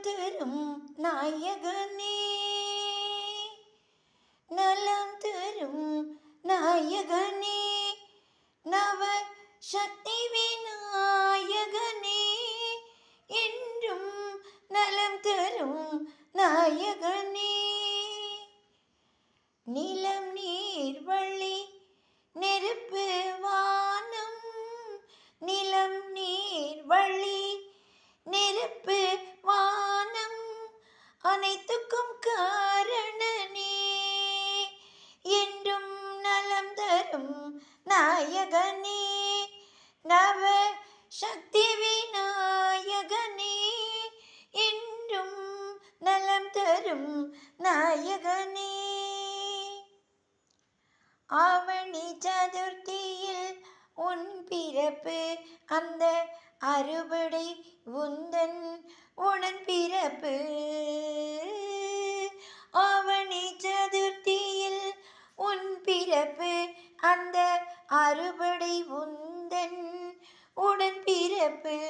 தரும் நாயகனே, நலம் தரும் நாயகனே, நவ சக்தி விநாயகனே, என்றும் நலம் தரும் நாயகனே. நிலம் நீர் வழி நெருப்பு வானம், நிலம் நீர் வழி நெருப்பு வானம், அனைத்துக்கும் காரணனே, என்றும் நலம் தரும் நாயகனே, நவ சக்தி விநாயகனே, என்றும் நலம் தரும் நாயகனே. ஆவணி சதுர்த்தியில் உன் பிறப்பு, அந்த அறுபடை உந்தன் உடன் பிறப்பு. ஆவணி சதுர்த்தியில் உன் பிறப்பு, அந்த அறுபடை உந்தன் உடன் பிறப்பு.